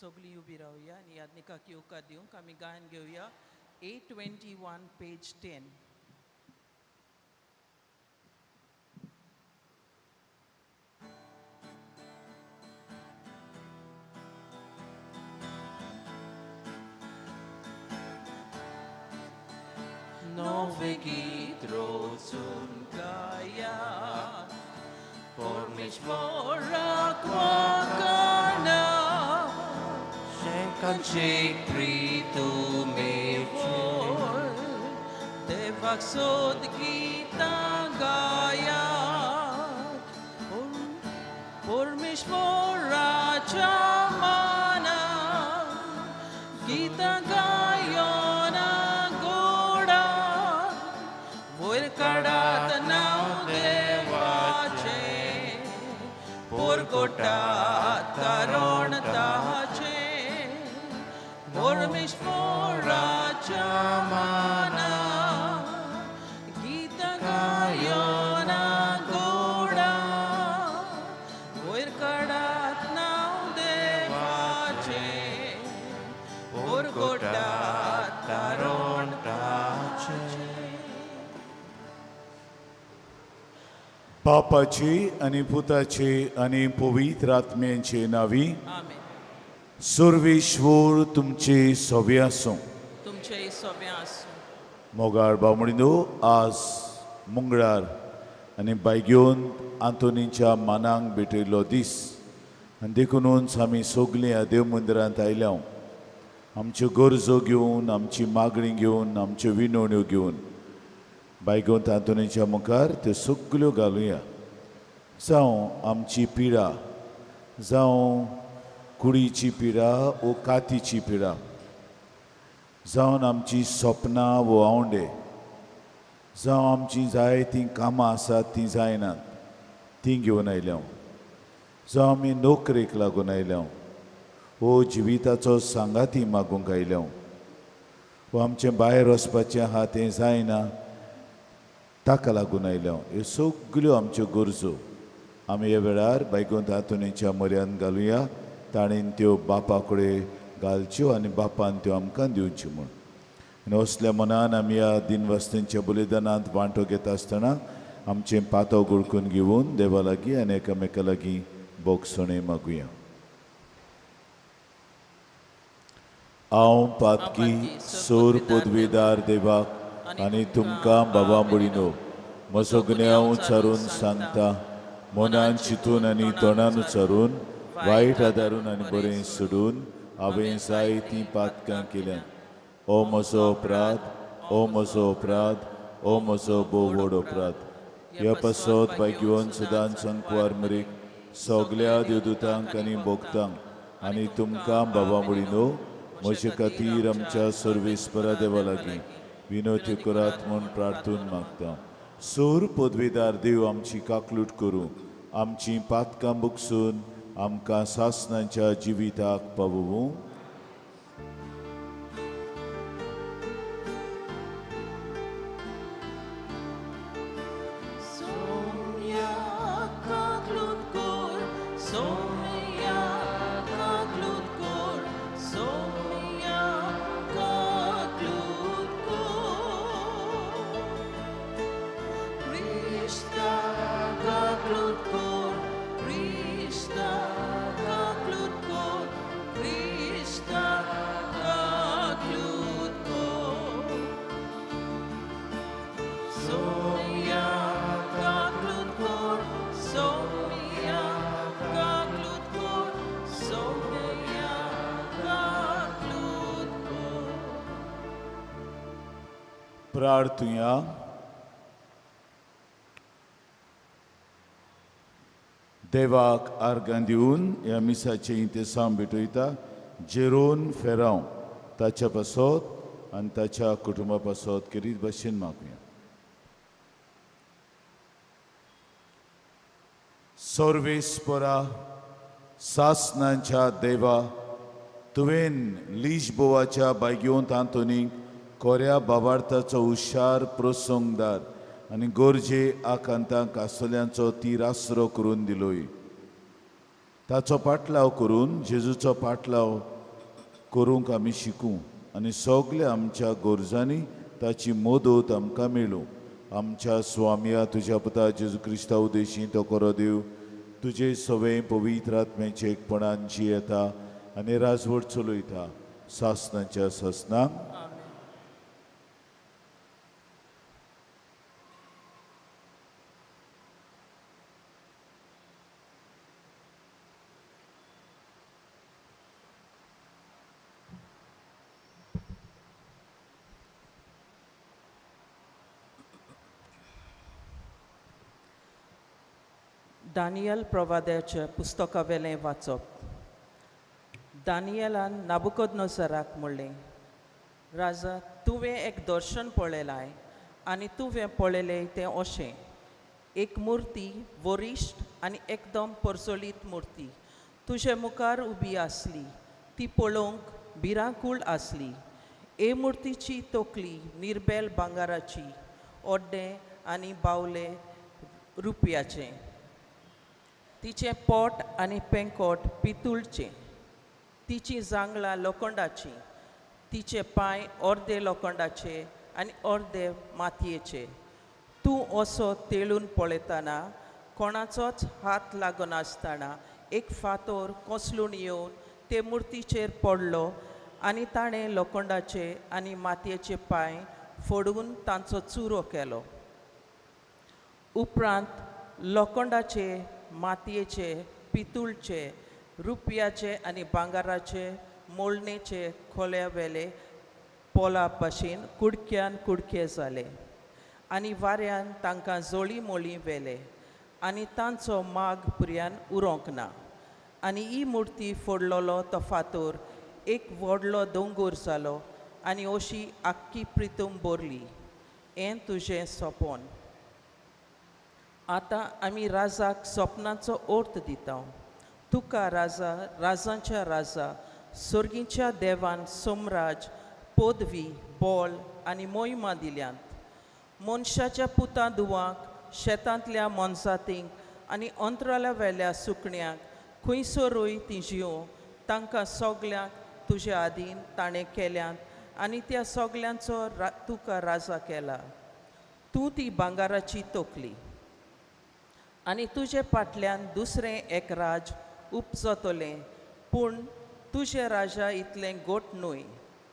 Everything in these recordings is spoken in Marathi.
सगळी उभी राहूया आणि याज्ञिकाक येवकार दिवंक आमी गायन घेवया 821 page 10. Nowe gitrocun gaya por mich morak wakana Shekan shek pritu me for Devak sod gita gaya por mich morak chamana Gita gayona काढात नाव देवाचे पोरगोटात कारण ताचे परमेश्वराच्या माना गीत गायना गोडा वयर काढात नाव देवाचे पोरगोटात कारण ताचे बापाचे आणि पुताचे आणि पवित्र आत्म्याचे नावी सर्वेश्वर तुमचे सोबे आसूं. तुमचे सोबे आसूं. मोगाळ बामणीनो आज मंगळार आनी बायग्योन आंतोनीच्या मानांक भेटयलो दीस आनी देखूनच आमी सगलीं ह्या देव मंदिरांत आयल्या आमच्यो गरजो घेवन आमची मागणी घेवन आमच्यो विनवण्यो घेवन बायगोंत आंतोनीच्या मुखार त्यो सगल्यो घालुया. जावं आमची पिडा, जावं कुडीची पिडा वो कातीची पिडा, जावन आमची सपनां वो आवंडे, जावं आमची जायतीं कामां आसात तीं जायनात तीं घेवन आयल्या, जावं आमी नोकरेक लागून आयल्या, वो जिविताचो सांगाती मागूंक आयल्या, वो आमचें भायर वचपाचें आहा तें जायना ताका लागून आयल्या. ह्यो सगल्यो आमच्यो गरजो आमी ह्या वेळार बायगोंत आंतोनीच्या म्हऱ्यांत घालुया. ताणेन त्यो बापा कडेन घालच्यो आनी बापान त्यो आमकां दिवच्यो म्हूण. आनी असल्या मनान आमी ह्या दिनवस्तेंच्या बलिदानांत वांटो घेता आसतना आमचें पातो गुळकून घेवन देवा लागीं आनी एकामेका लागीं बोगसणें मागुया. हांव पातकी सोर पदवीदार देवाक आनी तुमकां बाबा मुडीनो म्हजो गुन्यांव उच्चारून सांगता. मनान चिंतून आनी तोंडान उच्चारून वायट आदारून आनी बरें सोडून हांवें जायतीं पातकां केल्यात. ओ म्हजो अपराध, ओ म्हजो अपराध, ओ म्हजो भोव व्हड अपराध. ह्या पासत बायगिवन सदांच संकवार मेरेक सगल्या देवदूतांक आनी भोगतांक आनी तुमकां बाबा मुडीनो म्हजे खातीर आमच्या सर्वेस्परा देवा लागीं विनोती करात म्हूण प्रार्थून मागता. सोर पदवीदार देव आमची काकलूट करूं, आमची पातकां बुगसून आमकां सासणाच्या जिविताक पावूं. प्रार्थुया. देवाक आर्गां दिवन ह्या मिसाचें इंतेसाम भेटयता. जेरोन फेरांव ताच्या पासत आनी ताच्या कुटुंबा पासत केरीत भाशेन मागुया. सर्वेस्परा सासणांच्या देवा, तुवें लिशबोवाच्या बायगियोंत आंतोनीक कोऱ्या बाबार्थाचो हुशार प्रसंगदार आनी गरजे आकांतांक आसतल्यांचो तीर आसरो करून दिलोय. ताचो पाटलाव करून जेजूचो पाटलाव करूंक आमी शिकूं आनी सगल्या आमच्या गरजांनी ताची मदत आमकां मेळूं. आमच्या स्वामिया तुज्या पुता जेजू क्रिस्ता उदेशी तो करो देव तुजे सवे पवित्र आत्म्याचे एकपणान जी येता आनी राजवट चलयता सासनाच्या सासनाक. दानियल प्रवाद्याच्या पुस्तका वेलें वाचप. दानियलान नाबुकोदनोजराक म्हणलें, राजा तुवें एक दर्शन पळयलाय आनी तुवें पळयलें तें अशें. एक मुर्ती वरिश्ट आनी एकदम परसोलीत मुर्ती तुजे मुखार उबी आसली. ती पळोवंक भिरांकूळ आसली. हे मुर्तीची तोकली निर्बेल भांगाराची, ओड्डें आनी बावले रुपयाचें. तिचें पोट आनी पेंकोट पितूळचें. तिची जांगलां लोखंडाची. तिचे पांय अर्दे लोखंडाचे आनी अर्दे मातयेचे. तूं असो तेळून पळयतना कोणाचोच हात लागनासतना एक फातर कोसलून येवन ते मुर्तीचेर पडलो आनी ताणें लोखंडाचे आनी मातयेचे पांय फोडून तांचो चुरो केलो. उपरांत लोखंडाचे, मातयेचे, पितूळचे, रुपयाचे आनी भांगाराचे मोळणेचे खोल्या वेले पोला भाशेन कुडक्यान कुडके जाले आनी वाऱ्यान तांकां जोळी मोळी वेले आनी तांचो माग पुर्यान उरोंक ना. आनी ही मुर्ती फोडलोलो तो फातर एक व्हडलो दोंगूर जालो आनी अशी आख्खी प्रितूम बोरली. हें तुजें सोपोन. आतां आमी राजाक सपनाचो अर्थ दिता. तुका राजा, राजांच्या राजा, सर्गीच्या देवान सोमराज, पदवी, बोल आनी मोहिमा दिल्यांत. मनशाच्या पुता दुवांक, शेतांतल्या मनजातींक आनी अंतराळा वेल्या सुकण्यांक खंयसरूय ती जियो तांकां सगल्यांक तुज्या आदीन ताणें केल्यांत आनी त्या सगल्यांचो तुका राजा केला. तूं ती भांगाराची तोकली. आनी तुजे फाटल्यान दुसरें एक राज उपजतलें, पूण तुजे राजा इतलें गोट न्हय.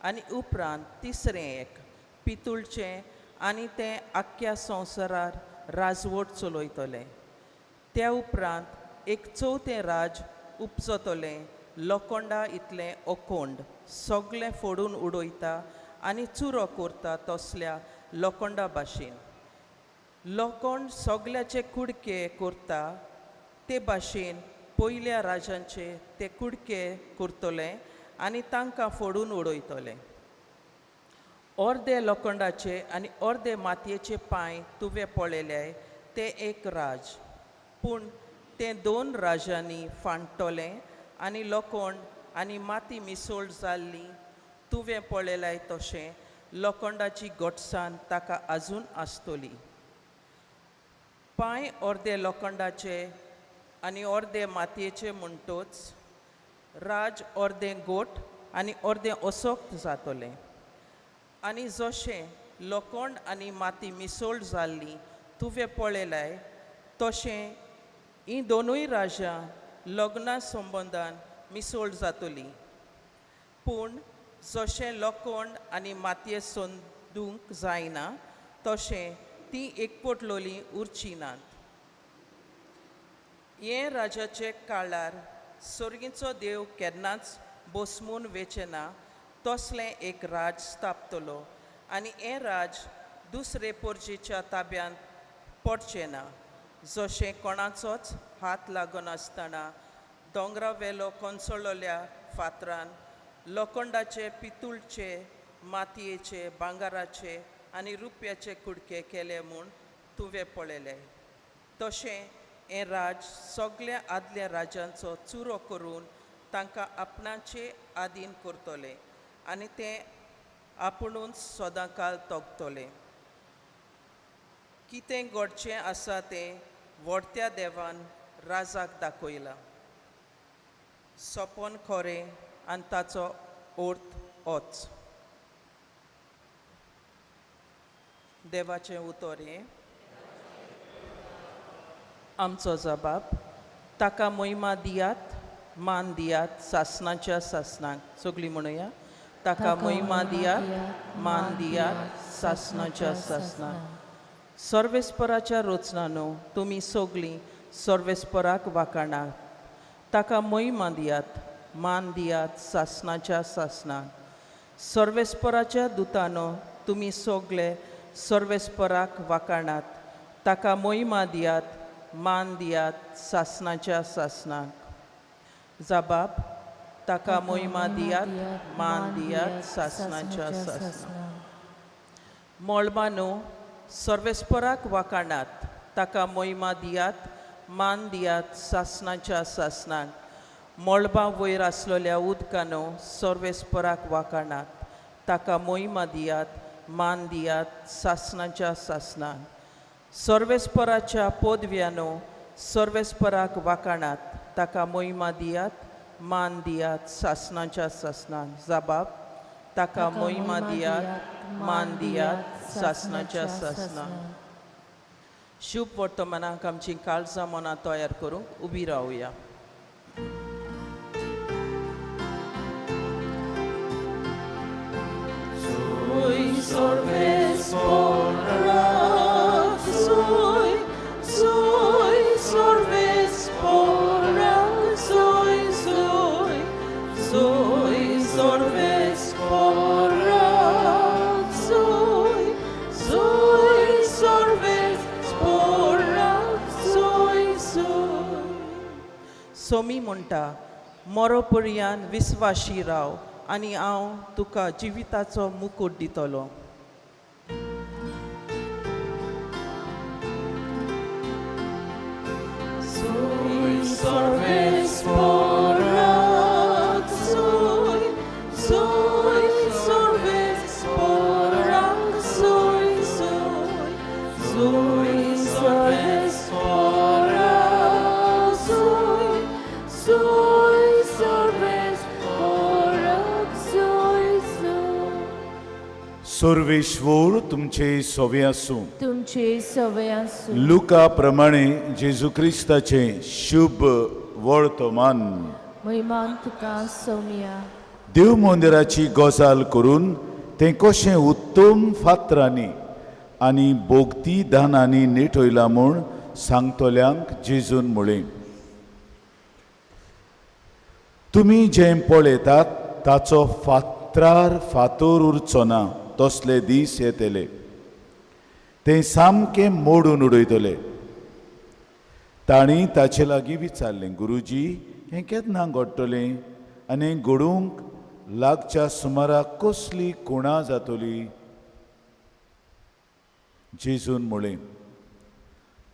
आनी उपरांत तिसरें एक पितूळचें आनी तें आख्ख्या संवसारार राजवट चलयतलें. त्या उपरांत एक चवथें राज उपजतलें, लोखंडा इतलें अखंड, सगळें फोडून उडयता आनी चुरो करता तसल्या लोखंडा भाशेन. लोखंड सगल्याचे कुडके करता ते भाशेन पयल्या राजांचे ते कुडके करतले आनी तांकां फोडून उडयतले. अर्दे लोखंडाचे आनी अर्दे मातयेचे पांय तुवें पळयले ते एक राज, पूण तें दोन राजांनी फांडटलें आनी लोखंड आनी माती मिसळ जाल्ली तुवें पळयलाय तशें लोखंडाची घटसाण ताका आजून आसतली. पांय अर्दे लोखंडाचे आनी अर्दे मातयेचे म्हणटच राज अर्दें गोठ आनी अर्दें असोक्त जातलें. आनी जशें लोखंड आनी माती मिसळ जाल्ली तुवें पळयलाय तशें हीं दोनूय राजां लग्ना संबंदान मिसळ जातलीं. पूण जशें लोखंड आनी मातये सोदूंक जायना तशें तीं एकपटलोलीं उरची नात. हे राजाचे काळार सर्गीचो देव केन्नाच बसमून वेचना तसलें एक राज स्थापतलो आनी हें राज दुसरे पोरजेच्या ताब्यांत पडचें ना. जशें कोणाचोच हात लागनासतना दोंगरा वेलो कोंसळलोल्या फातरान लोखंडाचे, पितूळचे, मातयेचे, भांगाराचे आनी रुपयाचे कुडके केले म्हूण तुवें पळयले. तशें हें राज सगल्या आदल्या राजांचो चुरो करून तांकां आपणाचे आदीन करतले आनी ते आपुणूच सदांकाल तोगतले. कितें घडचें आसा तें व्हडत्या देवान राजाक दाखयलां. सोपोन खोरें आनी ताचो अर्थ होच. देवाचें उतर हें. आमचो जबाब. ताका महिमा दियात, मान दियात सासणाच्या सासणाक. सगळीं म्हणुया. ताका महिमा दियात, मान दियात सासणाच्या सासणाक. सर्वेस्पराच्या रोचनानो तुमी सगळीं सर्वेस्पराक वाखाणात. ताका महिमा दियात, मान दियात सासणाच्या सासणाक. सर्वेस्पराच्या दुतानो तुमी सगळे सर्वेस्पराक वाखाणात. ताका महिमा दियात, मान दियात सासणाच्या सासणाक. जबाब. ताका महिमा दियात, मान दियात सासणाच्या सासणाक. मोळबानो सर्वेस्पराक वाखाणात. ताका महिमा दियात, मान दियात सासणाच्या सासणाक. मोळबा वयर आसलेल्या उदकानो सर्वेस्पराक वाखाणात. ताका महिमा दियात, मान दियात सासणाच्या सासणाक. सर्वेस्पराच्या पदव्यानो सर्वेस्पराक वाखाणात. ताका महिमा दियात, मान दियात सासणाच्या सासणाक. जबाब. ताका महिमा दियात, मान दियात सासणाच्या सासणाक. शुभ वर्तमानाक आमची काळजां मनां तयार करूंक उबी रावया. Soy sorvesporak, soy sorvesporak, soy sorvesporak, soy sorvesporak, soy. Somi म्हणटा, मरो पर्यान विस्वाशी राव आनी हांव तुका जिविताचो मुकुट दितलो. Soy sorvesporak, soy sorvesporak, soy sorvesporak, Sarveshwar तुमचे सोवे आसूं. तुमचे सवय आसूं. लुका प्रमाणे जेजू क्रिस्ताचे शुभ वर्तमान. महिमान तुका सौम्या. देव मंदिराची गजाल करून तें कशें उत्तम फातरांनी आनी बोगती दानांनी नेटयलां म्हूण सांगतल्यांक जेजून म्हळें. तुमी जें पळयतात ताचो फातरार फातर उरचो ना तसले दीस येतले. तें सामकें मोडून उडयतले. तांणी ताचे लागीं विचारलें, गुरुजी हें केन्ना घडटलें आनी हें घडूंक लागच्या सुमाराक कसली कुणां जातली. जेजून म्हळें,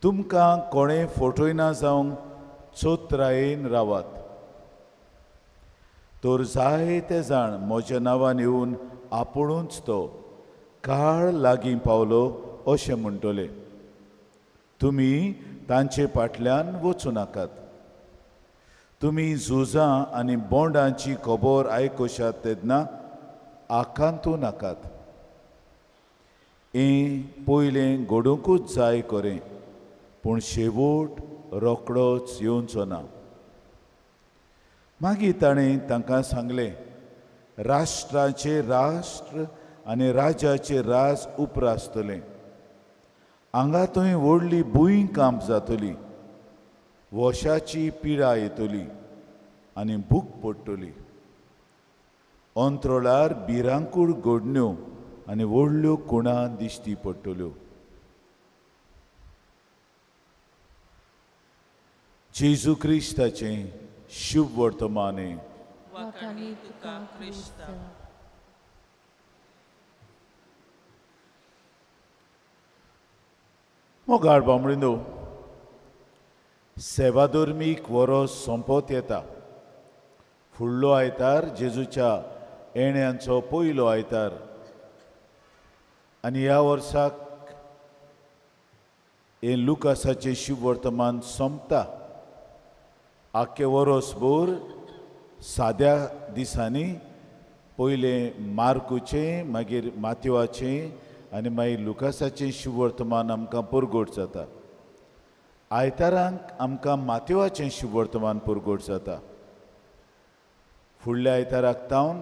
तुमकां कोणें फटयना जावंक चोत्रायेन रावात. तर जायते जाण म्हज्या नांवान येवन आपुणूच तो काळ लागीं पावलो अशें म्हणटले. तुमी तांचे फाटल्यान वचूं नाकात. तुमी झुजां आनी बोंडांची खबर आयकुशात तेन्ना आकांतूं नाकात. हें पयलें घडोवंकूच जाय खरें, पूण शेवट रोखडोच येवचो ना. मागीर ताणें तांकां सांगलें, राष्ट्राचे राष्ट्र आनी राजाचे राज उपरासतलें. हांगा थंय व्हडली भुंयकांप जातली, वशाची पिडा येतली आनी भूक पडटली. अंत्रोळार भिरांकूळ घडण्यो आनी व्हडल्यो कुणां दिश्टी पडटल्यो. जेजू क्रिस्ताचें शुभ वर्तमाने. वाखाणी तुका क्रिस्त. मोगाळ बामणीनो, सेवाधर्मीक वरोस सोंपत येता. फुडलो आयतार जेजूच्या येण्यांचो पयलो आयतार. आनी ह्या वर्साक हें लुकासाचें शुभ वर्तमान सोंपता. आख्खे वरोसभर साद्या दिसांनी पयले मार्कूचे मागीर माथ्योवाचे आनी मागीर लुकासाचें शुभवर्तमान आमकां पुरगोट जाता. आयतारांक आमकां माथ्योवाचें शुभवर्तमान पुरगोट जाता. फुडल्या आयताराक तावन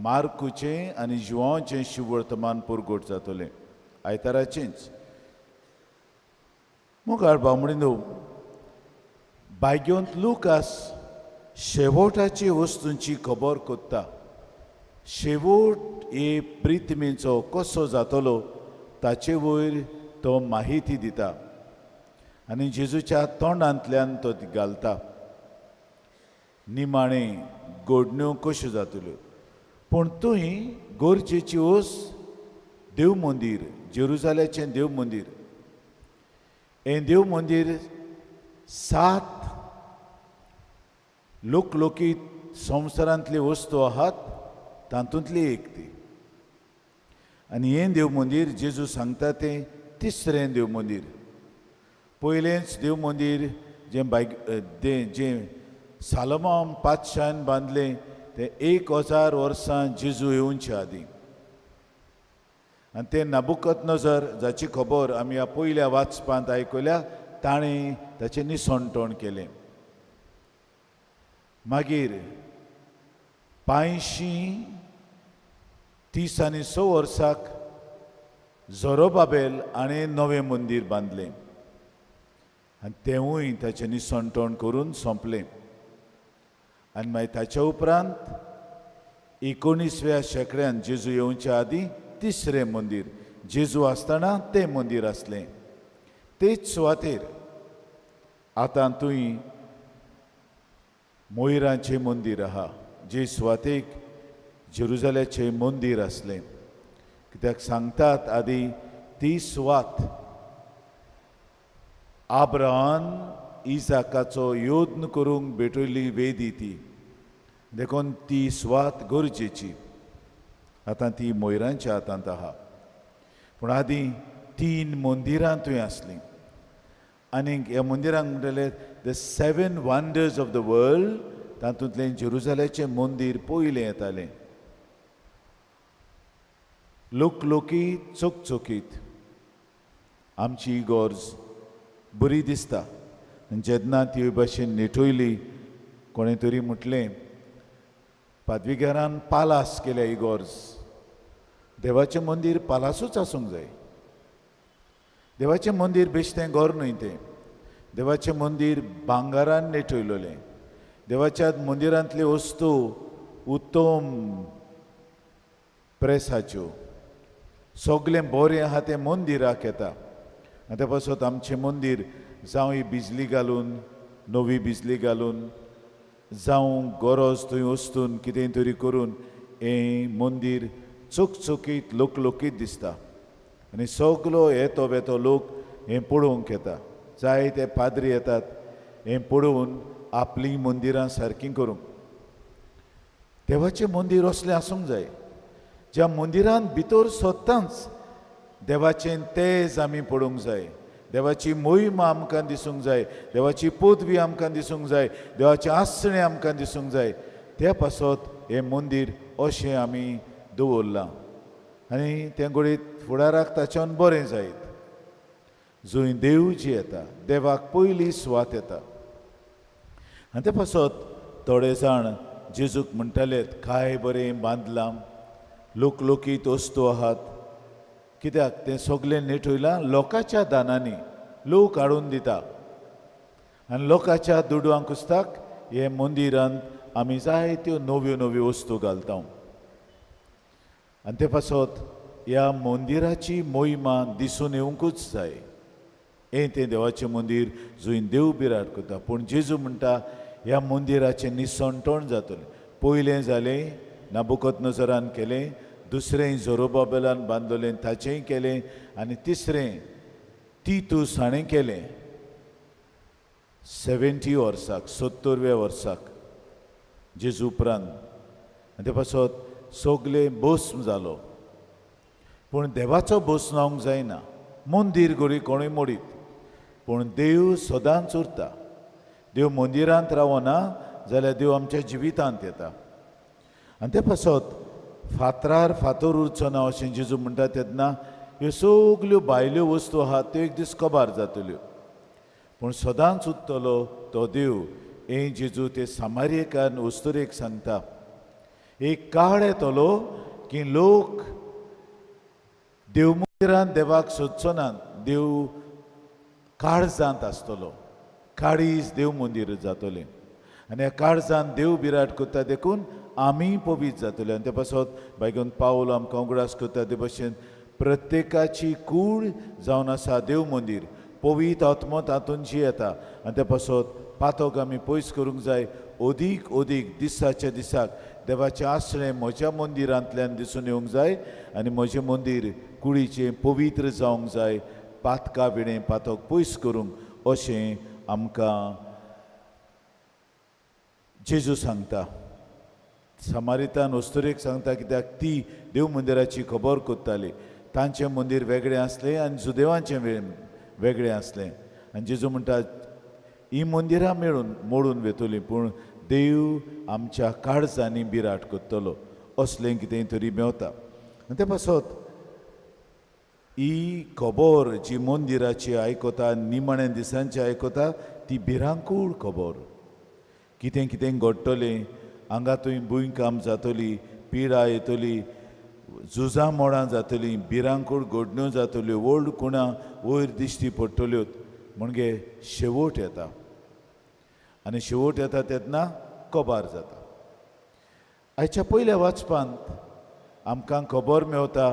मार्कूचें आनी जुवांचें शुभवर्तमान पुरगोट जातलें आयताराचेंच. मुखार भावमणीनो, बायग्योंत लुकास शेवटाची वस्तूंची खबर कोत्ता. शेवट हे प्रितमेचो कसो जातलो ताचे वयर तो माहिती दिता आनी जेजूच्या तोंडांतल्यान तो घालता. निमाणें घडण्यो कश्यो जातल्यो, पूण तुय गरजेची वस देव मंदीर, जेरुजालेचें देव मंदीर. हें देव मंदीर 7 लोकलोकीत संवसारांतली वस्तू आहात तातूंतली एक ती. आनी हें देव मंदीर जेजू सांगता तें तिसरें देव मंदीर. पयलेंच देव मंदीर जें सालोमोन पातशान बांदलें तें 1000 वर्सां जेजू येवचे आदीं. आनी तें नबुकदनेझर जाची खबर आमी ह्या पयल्या वाचपांत आयकल्या, ताणें ताचें निसंतोण केलें. मागीर 536 वर्साक झोरोबाबेल हाणें नवें मंदीर बांदलें आनी तेंवूय ताचें निसंतोण करून सोंपलें. आनी मागीर ताच्या उपरांत 19व्या शेंकड्यान जेजू येवच्या आदीं तिसरें मंदीर, जेजू आसतना तें मंदीर आसलें. तेच सुवातेर आतां तुय मोयरांचें मंदीर आहा, जे सुवातेक जेरुजालेचें मंदीर आसलें. कित्याक सांगतात आदी ती सुवात आब्राहान इसाकाचो योद्न करूंक भेटयली वेदी ती, देखून ती सुवात गरजेची. आतां ती मोयरांच्या हातांत आहा. पूण आदीं 3 मंदिरां थंय आसलीं. आनीक ह्या मंदिरांक म्हणटले the 7 wonders of the world, तातूंतलें जेरुजालेचें मंदीर पयलें येतालें. लोकलोकीत चकचकीत आमची इगोर्ज बरी दिसता. जेन्ना ती भाशेन नेटयली, कोणें तरी म्हटलें पादवीगारान पालास केल्या इगोर्ज. देवाचें मंदीर पालासूच आसूंक जाय. देवाचें मंदीर बेश्टें घर न्हय तें. देवाचें मंदीर भांगारान नेटयलोलें. देवाच्या मंदिरांतल्यो वस्तू उत्तम प्रेसाच्यो, सगळें बरें आहा तें मंदिराक येता. आनी त्या पासत आमचें मंदीर जावं ही बिजली घालून, नवी बिजली घालून, जावं गरज थंय वस्तून कितें तरी करून हें मंदीर चकचकीत लोकलोकीत दिसता. आनी सगलो येतो बेतो लोक हें पळोवंक येता. जाय ते पाद्री येतात हें पळोवन आपलीं मंदिरां सारकीं करूंक. देवाचें मंदीर असलें आसूंक जाय ज्या मंदिरांत भितर सोदतांच देवाचें तेज आमी पळोवंक जाय, देवाची मोहिमा आमकां दिसूंक जाय, देवाची पदवी आमकां दिसूंक जाय, देवाचें आसणें आमकां दिसूंक जाय. त्या पासत हें मंदीर अशें आमी दवरलां. आनी तें घडीत फुडाराक ताच्यान बरें जायत. जंय देव जी येता, देवाक पयली सुवात येता. आनी ते पासत थोडे जाण जेजूक म्हणटाले काय बरें बांदलां, लोकलोकीत वस्तू आहात. कित्याक तें सगळें नेटयलां लोकांच्या दानांनी. लोक हाडून दिता आनी लोकांच्या दुडवांक कुस्ताक हे मंदिरांत आमी जायत्यो नव्यो नव्यो वस्तू घालता. आनी ते पासत ह्या मंदिराची मोहिमा दिसून येवंकूच जाय. हें तें देवाचें मंदीर जंय देव बिराड करता. पूण जेजू म्हणटा ह्या मंदिराचें निसंतोण जातलें. पयलें जालें नबुकदनेझरान केलें, दुसरें झोरोबाबेलान बांदलें ताचेंय केलें, आनी तिसरें तितूस हाणें केलें 70 वर्साक, 70व्या वर्साक जेजू उपरांत. आनी ते पासत सगळें भस्म जालो. पूण देवाचो भस्म जावंक जायना. मंदीर घडी कोणूय मोडीत, पूण देव सदांच उरता. देव मंदिरांत रावना, जाल्यार देव आमच्या जिवितांत येता. आनी ते पासत फातरार फातर उरचो ना अशें जेजू म्हणटा तेन्ना ह्यो सगल्यो भायल्यो वस्तू आहात त्यो एक दीस कबार जातल्यो. पूण सदांच उत्तलो तो देव हे जेजू ते सामारियेकार वस्तुरेक सांगता. एक काळ येतलो की लोक देव मंदिरांत देवाक सोदचो नात. देव काळजांत आसतलो. काळीज देव मंदीर जातलें आनी ह्या काळजांत देव बिराट करता देखून आमी पवित्र जातले. आनी ते पासत बायगून पावल आमकां उगडास करता ते भशेन प्रत्येकाची कूड जावन आसा देव मंदीर. पवित्र आत्मो तातूंत जी येता आनी ते पासत पातोक आमी पयस करूंक जाय. ओदीक ओदीक दिसाच्या दिसाक देवाचें आसणें म्हज्या मंदिरांतल्यान दिसून येवंक जाय आनी म्हजें मंदीर कुडीचें पवित्र जावंक जाय. पातका विणें पातोक पयस करूंक अशें आमकां जेजू सांगता. समारितान वस्तुरेक सांगता कित्याक ती देव मंदिराची खबर कोत्ताली. तांचें मंदीर वेगळें आसलें आनी जुदेवांचें वेगळें आसलें. आनी जेजू म्हणटा ही मंदिरां मोडून वेतलीं पूण देव आमच्या काळजांनी बिराट कोत्तलो. असलें कितें तरी मेवता. आनी ते पासत ही खबर जी मंदिराची आयकता निमाण्या दिसांची आयकता ती भिरांकूळ खबर. कितें कितें घडटलें आंगातूय भुंयकाम जातली, पिडा येतली, झुजां मोडां जातलीं, भिरांकूळ घडण्यो जातल्यो, व्हड कुणां वयर दिश्टी पडटल्यो म्हणजे शेवट येता. आनी शेवट येता तेन्ना कबार जाता. आयच्या पयल्या वाचपांत आमकां खबर मेवता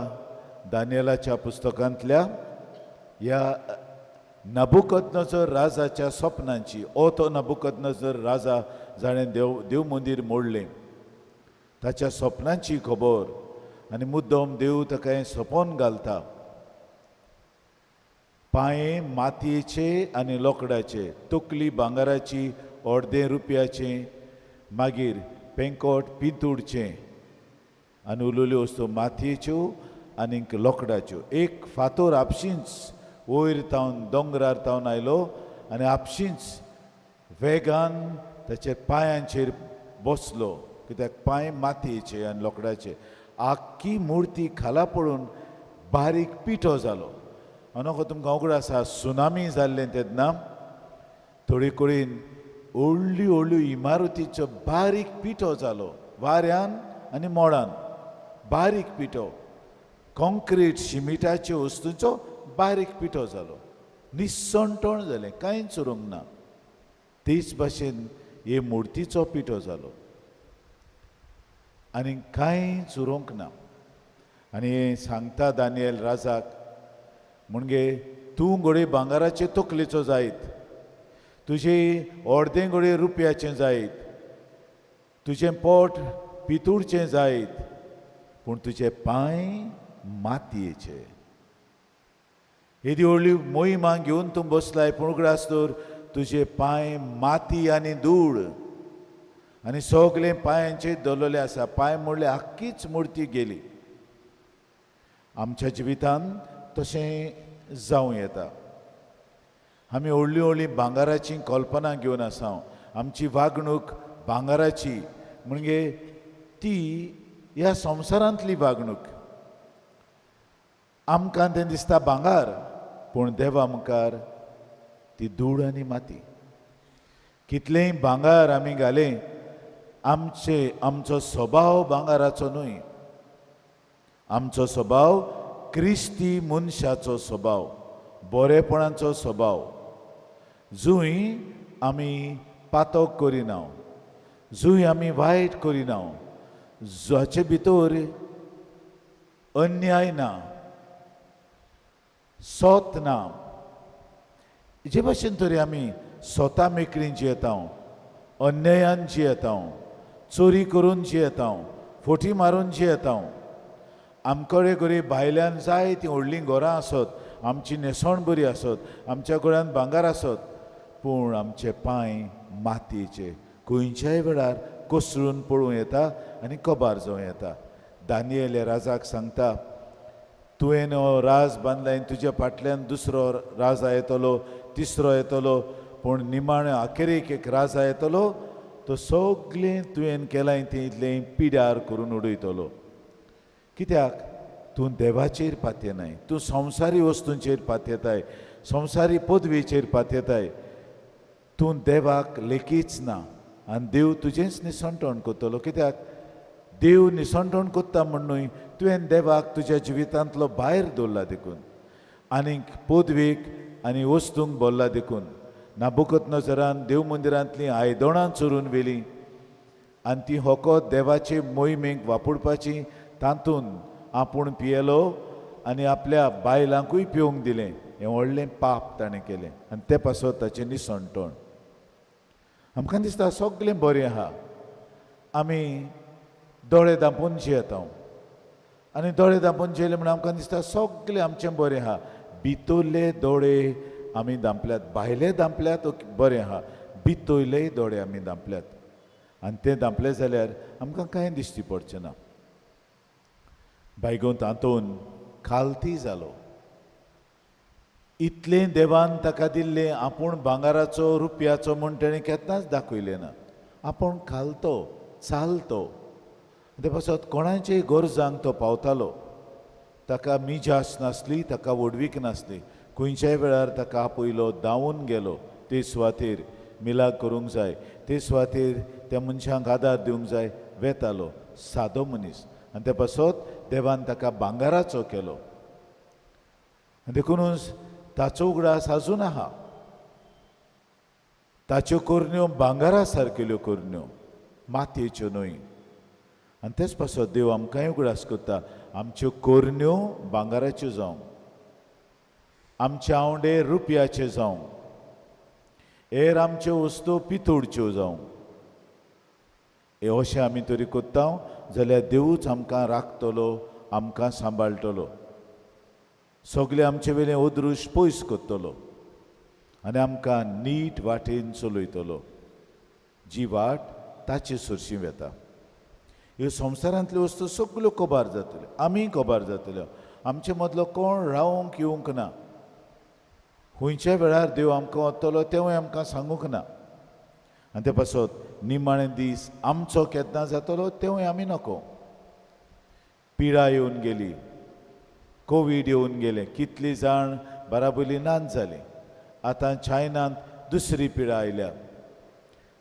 दानियेलाच्या पुस्तकांतल्या ह्या नबुकदनेझर राजाच्या स्वप्नांची. तो नबुकदनेझर राजा जाणें देव मंदीर मोडलें ताच्या स्वप्नांची खबर. आनी मुद्दम देव ताका हें सोपोन घालता. पांये मातयेचे आनी लोकडाचे, तकली भांगाराची, अर्दें रुपयाचें, मागीर पेंकोट पितूळचें आनी उलोल्यो वस्तू मातयेच्यो आनीक लोकडाच्यो. एक फातर आपशींच वयर तावन दोंगरार तावन आयलो आनी आपशींच वेगान ताच्या पांयांचेर बसलो कित्याक पांय मातयेचे आनी लोकडाचे. आख्खी मुर्ती खाला पडून बारीक पिठो जालो. हांव तुमकां उगड आसा सुनामी जाल्लें तेन्ना थोडे कडेन व्हडल्यो व्हडल्यो इमारतीचो बारीक पिठो जालो. वाऱ्यान आनी मोडान बारीक पिठो. कॉन्क्रीट शिमिटाच्यो वस्तूंचो बारीक पिठो जालो. निसंटोण जालें, कांयच उरूंक ना. तेच भाशेन हे मुर्तीचो पिठो जालो आनी कांयच उरूंक ना. आनी हें सांगता दानियेल राजाक म्हणजे तूं घोडे भांगाराचे तकलेचो जायत, तुजे अर्दें घोडे रुपयाचें जायत, तुजें पोट पितूळचें जायत पूण तुजे पांय मातयेचे. येदी व्हडली मोहिमा घेवन तूं बसलाय पूण उगडास तर तुजे पांय माती आनी धूळ आनी सगलें पांयांचेर दवरलेलें आसा. पांय मोडले, आख्खीच मुर्ती गेली. आमच्या जिवितांत तशें जावं येता. आमी व्हडलीं व्हडलीं भांगाराची कल्पना घेवन आसा. आमची वागणूक भांगाराची म्हणजे ती ह्या संवसारांतली वागणूक. आमकां तें दिसता भांगार पूण देवा मुखार ती धूळ आनी माती. कितलेंय भांगार आमी घालें आमचो स्वभाव भांगाराचो न्हय. आमचो स्वभाव क्रिस्ती मनशाचो स्वभाव, बरेपणाचो स्वभाव. जूंय आमी पातक करिना, जूंय आमी वायट करिना, जाचे भितर अन्याय ना, सोत ना. जे भाशेन तरी आमी स्वता मेकळीं जियेता, अन्यायान जियेता, चोरी करून जियेता, फोटी मारून जियेता. आमकडे घरी भायल्यान जाय तीं व्हडलीं घरां आसत, आमची न्हेसण बरी आसत, आमच्या गळ्यांत भांगार आसत पूण आमचे पांय मातयेचे. खंयच्याय वेळार कोसळून पडूं येता आनी कबार जावं येता. दानियेल राजाक सांगता तुवें हो राज बांदला, तुज्या फाटल्यान दुसरो राजा येतलो, तिसरो येतलो पूण निमाणो अखेरेक एक राजा येतलो तो सगळें तुवें केलां तें इतलें पिड्यार करून उडयतलो. कित्याक तूं देवाचेर पातयनाय, तूं संवसारी वस्तूंचेर पातयताय, संवसारी पदवेचेर पातयताय. तूं देवाक लेखीच ना आनी देव तुजेंच निसंटोण करतलो. कित्याक देव निसंटोण कोत्ता म्हणून तुवें देवाक तुज्या जिवितांतलो भायर दवरला देखून, आनीक पदवेक आनी वस्तूंक बोल्ला देखून. नाबुकदनेस्सरान देव मंदिरांतलीं आयदनां चोरून व्हेलीं आनी ती फकत देवाचे मोहिमेक वापरपाची, तातूंत आपूण पियेलो आनी आपल्या बायलांकूय पिवंक दिलें. हें व्हडलें पाप ताणें केलें आनी ते पासत ताचें निसंटोण. आमकां दिसता सगळें बरें आहा, आमी दोळे धांपून जियेता आनी दोळे धांपून जियेले म्हणून आमकां दिसता सगळें आमचें बरें आहा. भितरले दोळे आमी धांपल्यात, भायले धांपल्यात बरें आहा, भितरलेय दोळे आमी धांपल्यात. आनी ते धांपले जाल्यार आमकां कांय दिश्टी पडचें ना. बायगोन तातूंत खालती जालो. इतलें देवान ताका दिल्लें आपूण भांगाराचो रुपयाचो म्हूण ताणें केन्नाच दाखयलें ना. आपूण खालतो, चालतो. ते पासत कोणाचेय गरजांक तो पावतालो. ताका मिजास नासली, ताका वडवीक नासली. खंयच्याय वेळार ताका आपयलो, धांवून गेलो ते सुवातेर मिलाग करूंक जाय, ते सुवातेर त्या मनशांक आदार दिवंक जाय, वेतालो सादो मनीस. आनी ते पासत देवान ताका भांगाराचो केलो. देखूनच ताचो उगडास आजून आहा. ताच्यो कोरण्यो भांगारा सारकेल्यो कोरण्यो, मातयेच्यो न्हय. आनी तेच पासत देव आमकांय उगडास करता, आमच्यो कोरण्यो भांगाराच्यो जावं, आमचे आवंडे रुपयाचे जावं, हेर आमच्यो वस्तू पितूळच्यो जावं. हे अशें आमी तरी कोत्ता जाल्यार देवूच आमकां राखतलो, आमकां सांबाळटलो. सगळें आमचे वेलें ओदरूश पयस करतलो आनी आमकां नीट वाटेन चलयतलो, जी वाट ताचे सुरशी वेता. ह्यो संवसारांतल्यो वस्तू सगळ्यो कोबार जातल्यो, आमी कोबार जातल्यो. आमचे मदलो कोण रावंक येवंक ना. खंयच्या वेळार देव आमकां वतलो तेवूय आमकां सांगूंक ना. आनी ते पासत निमाणे दीस आमचो केन्ना जातलो तेवूय आमी नको. पिडा येवन गेली, कोवीड येवन गेलें, कितलीं जाण बराबरी नाच जालीं. आतां चायनांत दुसरी पिडा आयल्या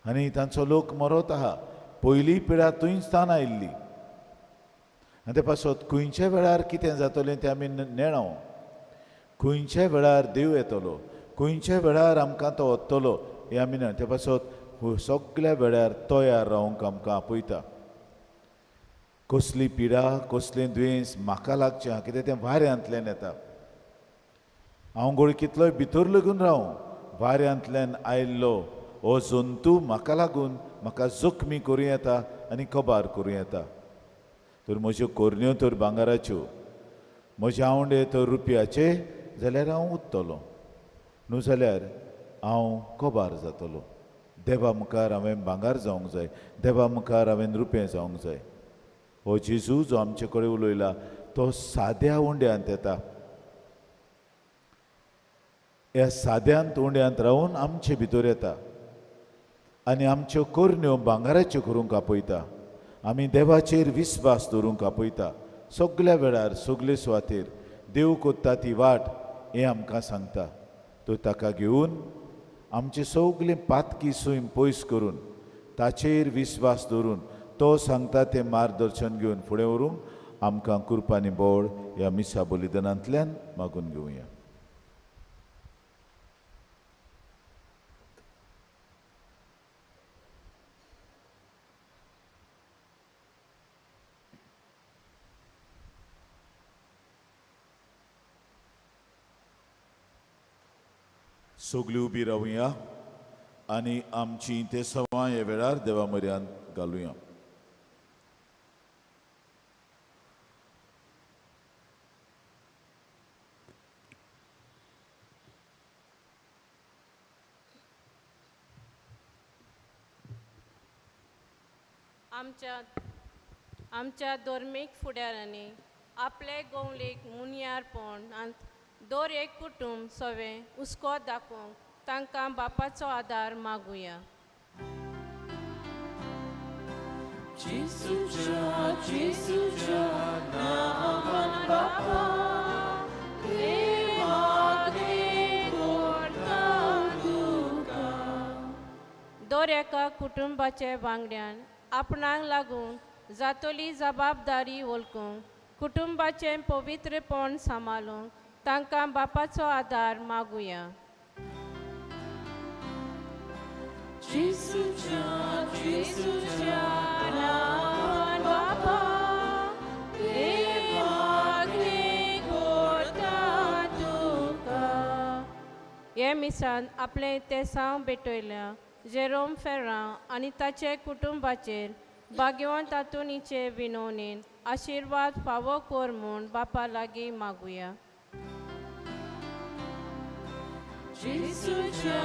आनी तांचो लोक मरत आहा. पयली पिडा थंयच्यान आयिल्ली. आनी ते पासत खंयच्या वेळार कितें जातलें तें आमी नेणाव. खंयच्या वेळार देव येतलो, खंयच्या वेळार आमकां तो वतलो हें आमी ना. ते पासत सगळ्या वेळार तयार रावंक आमकां आपयता. कसली पिडा, कसलें दुयेंस म्हाका लागचें हा, कितें तें वाऱ्यांतल्यान येता. हांव गोळ कितलोय भितर लगून रावं, वाऱ्यांतल्यान आयिल्लो हो जंतू म्हाका लागून म्हाका जखमी करूं येता आनी कोबार करूं येता. तर म्हज्यो कोरण्यो तर भांगाराच्यो, म्हजे आवंडे तर रुपयाचे, जाल्यार हांव उत्तलो. न्हू जाल्यार हांव कोबार जातलो. देवा मुखार हांवें भांगार जावंक जाय, देवा मुखार हांवें रुपें जावंक जाय. हो जेजू जो आमचे कडेन उलयला तो साद्या उंड्यांत येता. ह्या साद्यांत उंड्यांत रावून आमचे भितर येता आनी आमच्यो कोरण्यो भांगाराच्यो करूंक आपयता. आमी देवाचेर विस्वास दवरूंक आपयता. सगळ्या वेळार सगळे सुवातेर देव कोत्ता ती वाट हें आमकां सांगता. तो ताका घेवन आमचे सगळीं पातकी सूय पयस करून ताचेर विस्वास दवरून तो सांगता तें मार्गदर्शन घेवन फुडें व्हरूंक आमकां कृपानी बोड ह्या मिसा बलिदानांतल्यान मागून घेवया. सगळीं उबी रावया आनी आमची ते सवां ह्या वेळार देवा म्हऱ्यांत घालुया. आमच्या धर्मीक फुडाऱ्यांनी आपले गवलेक मुनियारपण आनी दर एक कुटुंब सवें हुस्को दाखोवंक तांकां बापाचो आदार मागुया. जेसूच्या नावान बापा हे मागे करता तुका. दर एका कुटुंबाचे वांगड्यान आपणाक लागून जातोली जबाबदारी वळखूंक कुटुंबाचें पवित्रपण सांबाळूंक तांकां बापाचो आदार मागुया. जेसूच्या नावान बापा हे मागे करता तुका. हे मिसान आपले तेसांव भेटयल्या जेरोम फेर्रा आनी ताचे कुटुंबाचेर भाग्यवान तातुनीचे विनवणेन आशिर्वाद फावो कर म्हूण बापा लागीं मागुया. जेसूच्या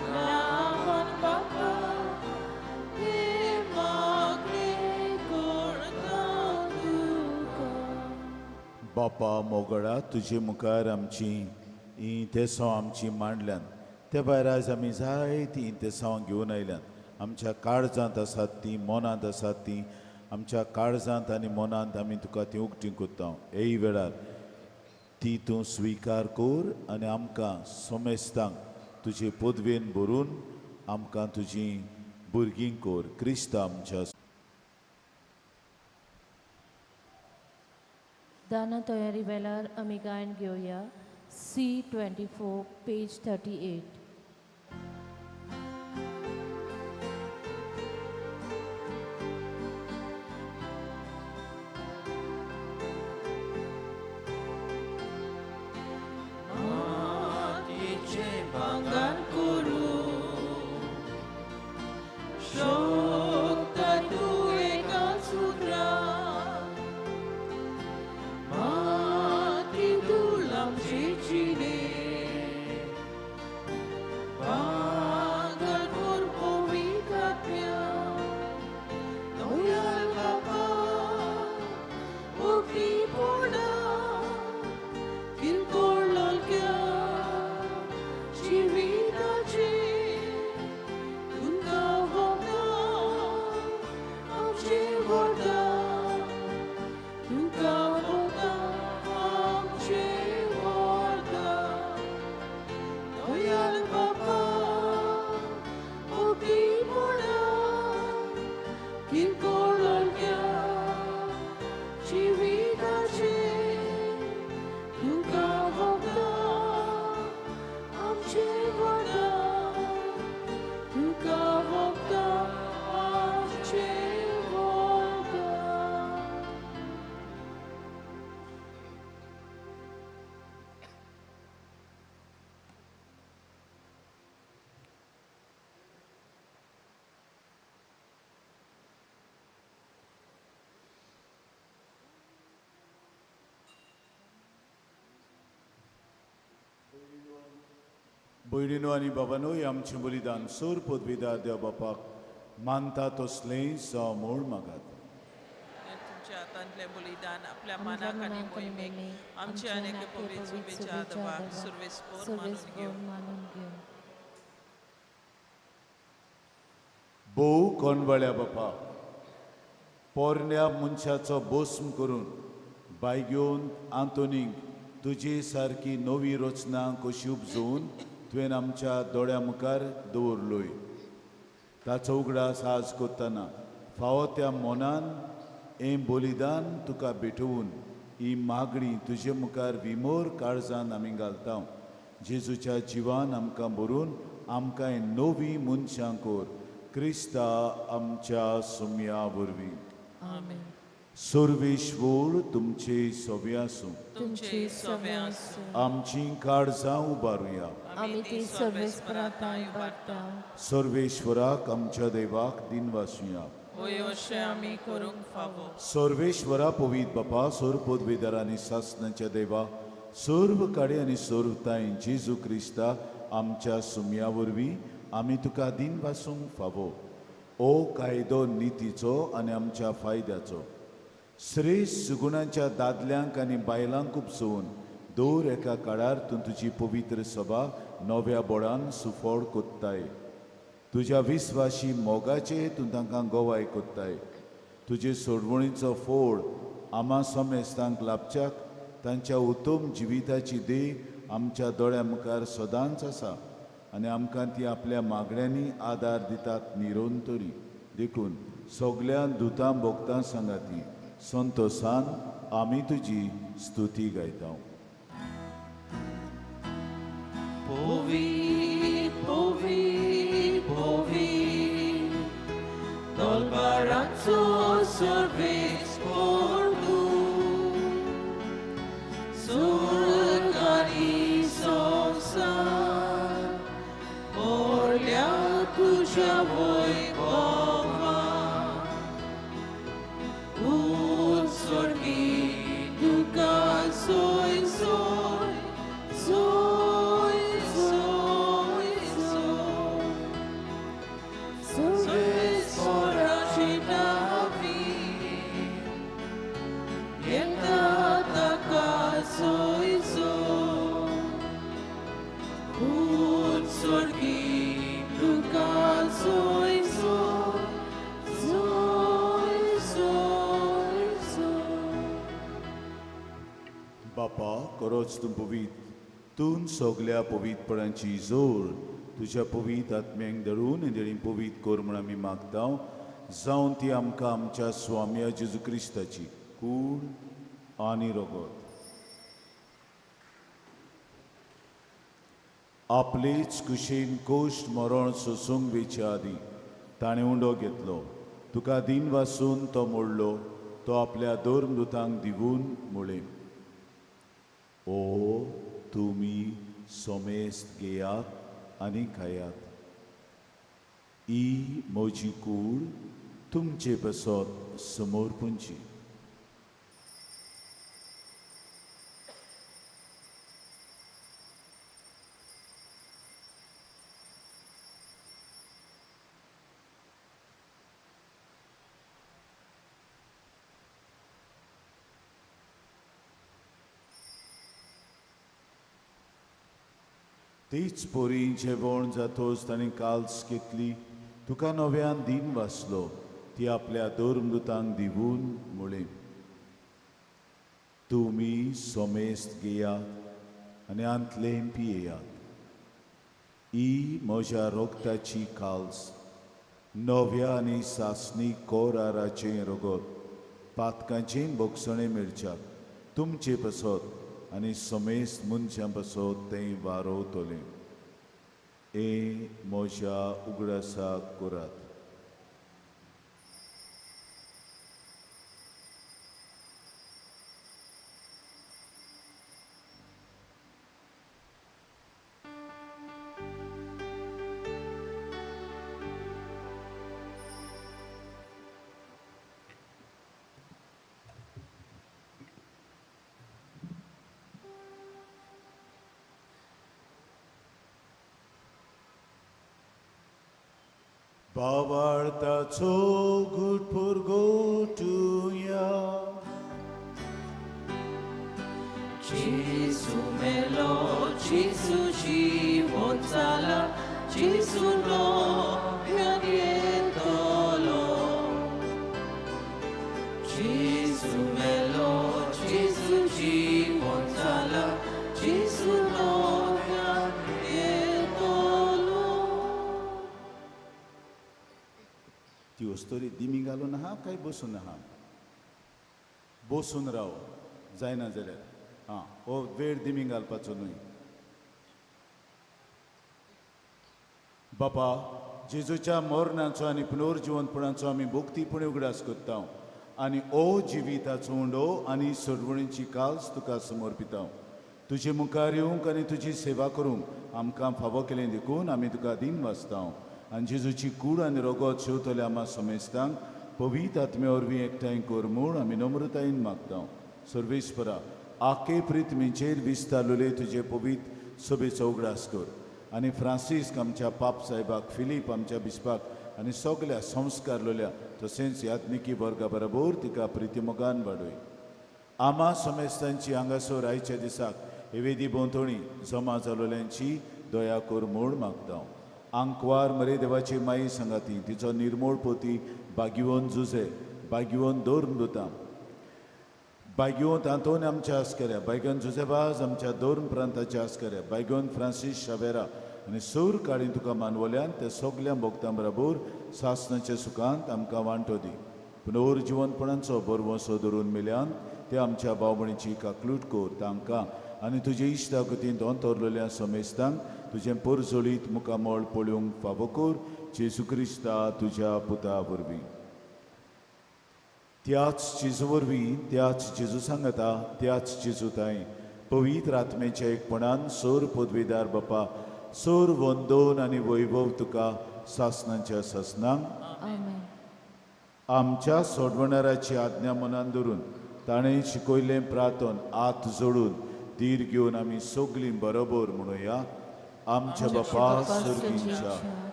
नावान बापा हे मागे करता तुका. बापा मोगळा तुजे मुखार आमची ही तेसां आमची मांडल्यान त्या भायर आज आमी जायतीं इंतेसांव घेवन आयल्यात. आमच्या काळजांत आसात तीं, मनांत आसात तीं. आमच्या काळजांत आनी मनांत आमी तुका ती उक्ती कोत्ता. हे वेळार ती तूं स्विकार कर आनी आमकां सोमेस्तांक तुजे पदवेन भरून आमकां तुजी भुरगीं कर. क्रिस्त आमच्या दाना तयारी वेळार आमी गायन घेवया. C24 page 38. भांगर करू शकता तू एका सूत्रा माती तुलांची चिने भांगर कर पवित्रात्म्या दयाल बापा ओकी पोडा किरकोळ लोलक्या जिविताची तुका वगदा आमची वगदा तुका वगदा आमची वगदा दयाल बापा ओकी पोडा किरकोळ लोलक्या जिविताची तुका वगदा आमची वगदा तुका वगदा आमची वगदा. भयणीनो आनी बाबानो, हे आमचें बलिदान सोर पदवीदार देव बापाक मानता तसलें समोळ मागात. तुमच्या हातांतलें बलिदान आपल्या मानाक आनी मोहिमेक आमचे अनेक पवित्र शुभेच्छा आदवाक सर्वेस्पोर मानून घेवं. भोव कोणवळ्या बापा, पोरण्या मनशाचो भस्म करून बायग्योन आंतोनीक तुजी सारकी नवी रचना कशी उपजोवन तुवें आमच्या दोळ्या मुखार दवरलोय. ताचो उगडास आज करतना फावो त्या मनान हें बलिदान तुका भेटवून ही मागणी तुजे मुखार विमोर काळजान आमी घालता. जेजूच्या जिवान आमकां भरून आमकां हें नवी मनशां कर. क्रिस्ता आमच्या सुम्या वरवीं. आमेन. सर्वेश्वर तुमचे सवे आसूं. तुमचे सवे आसूं. आमची काळजां उबारुया. आमी ती सर्वेस्परांताय उबारता. सर्वेश्वराक आमच्या देवाक दिन वासुया. होय अशें आमी करूंक फावो. सर्वेश्वरा पवित्र बापा, सोर पदवीदार आनी सासणाच्या देवा, सर्व काडे आनी सर्व ताई जेजू क्रिस्ता आमच्या सुम्या वरवीं आमी तुका दिन वासूंक फावो. ओ कायदो नितीचो आनी आमच्या फायद्याचो श्रेश्ठ सुगुणांच्या दादल्यांक आनी बायलांक उपसोवन दर एका काळार तूं तुजी पवित्र सभा नव्या बोडान सुफोड कोत्ताय. तुज्या विस्वाशी मोगाचे तूं तांकां गोवाय कोत्ताय. तुजे सोडवणीचो फोड आमा समेस्तांक लाभच्याक तांच्या उत्तम जिविताची देख आमच्या दोळ्या मुखार सदांच आसा आनी आमकां ती आपल्या मागण्यांनी आदार दितात निरंतरी. देखून सगळ्या दुतां भोगतां सांगाती संतोसान आमी तुजी स्तुती गायता. Povit, povit, povit, dolbaranzo sorveți portul, surgani somsar, orlea tuja voi bova, un sorgi duca soi soi, soi. बापा, खरोच तूं पवित. तूं सगळ्या पवितपणांची जोर तुज्या पवित आत्म्यांक धरून आनी पवित कर म्हूण आमी मागता. जावन ती आमकां आमच्या स्वाम्या जेजू क्रिस्ताची कूड आनी रगत आपलेच कुशेन कोश्ट मरण सोसूंक वेच्या आदी ताणें उंडो घेतलो. तुका दिन वासून तो मोडलो. तो आपल्या दोन दुतांक दिवून म्हळें, ओ तुमी सोमेस्त घेयात आनी खायात. ही म्हजी कूड तुमचे बसत समोरपुंची. तीच पोरी जेवण जातोच ताणें काल्स घेतली. तुका नव्यान दिन वाचलो. ती आपल्या दोरमृतांक दिवून म्हळें, तुमी सोमेस्त घेयात आनी आंतलें पियेयात. ही म्हज्या रोगताची काल्स, नव्या आनी सासणी कोराराचें रगत, पातकांचें बोगसणें मेळच्याक तुमचे बसत आनी समेस्त मनशां बसत तें वारोवतलें. हे म्हज्या उगडासाक करात. Bavartaco good purgotuja. Jesu melo, Jesu život cala, Jesu nohjan je dolo. Jesu melo, Jesu život cala, Jesu nohjan je dolo. ती वस्तोरी दिमी घालून आहा काय बसून आहा? बसून राव जायना जाल्यार हां हो वेळ दिमी घालपाचो न्हय. बापा, जेजूच्या मरणाचो आनी पुनर्जिवंतपणाचो आमी भोक्तीपणे उगडास करता आनी ओ जिविताचो उंडो आनी सोडवणीची काल्स तुका समर्पिता. तुजे मुखार येवंक आनी तुजी सेवा करूंक आमकां फावो केलें देखून आमी तुका दिन वाचता. आनी जेजूची कूड आनी रगत शेवतले आमा समेस्तांक पवित आत्मे वरवीं एकठांय कर म्हूण आमी नम्रतायेन मागता. सर्वेस्परा, आखे प्रितमेचेर विस्तारलेले तुजे पवित सभेचो उगडास कर आनी फ्रांसीस आमच्या पाप साहेबाक, फिलीप आमच्या बिस्पाक आनी सगळ्या संस्कारलेल्या तशेंच यात्निकी वर्गा बरोबर तिका प्रितीमोगान वाडय. आमा समेस्तांची हांगासर आयच्या दिसाक हे वेदी भोंवतणी जमा जालोल्यांची दया कर म्हूण मागता. आंकवार मरे देवाची माई संगाती तिचो निर्मूळ पोती बागिवोन जुजे बागिवोन दौरून दोता बागिवोन तांतोन आमच्या आस्कऱ्या बायगन जुजेबाज आमच्या दोन प्रांताच्या आस्कऱ्या बायगोन फ्रांसीस शावेरा आनी सूर काडी तुका मानवल्यान ते सगल्या भोगतां बराबर सासणाच्या सुखांत आमकां वांटो दी पुनोर जिवनपणांचो बरवसो धरून मेल्यान ते आमच्या भावभणीची काकलूट कोर तांकां आनी तुजे इश्टा गतींत अंतरलेल्या समेस्तांक तुजें परजोळीत मुखामळ पळोवंक फावो कोर जेजू क्रिस्ता तुज्या पुता वरवीं त्याच जेजू वरवीं त्याच जेजू सांगता त्याच जेजू ताई पवित्र आत्मेच्या एकपणान सोर पदवीदार बापा सोर वंदोन आनी वैभव तुका सासणांच्या ससनांक आमेन. आमच्या सोडवणाऱ्याची आज्ञा मनान धरून ताणें शिकयलें प्रार्थन आत जोडून धीर घेवन आमी सगळीं बरोबर म्हणुया आमच्या बापा सर्गींच्या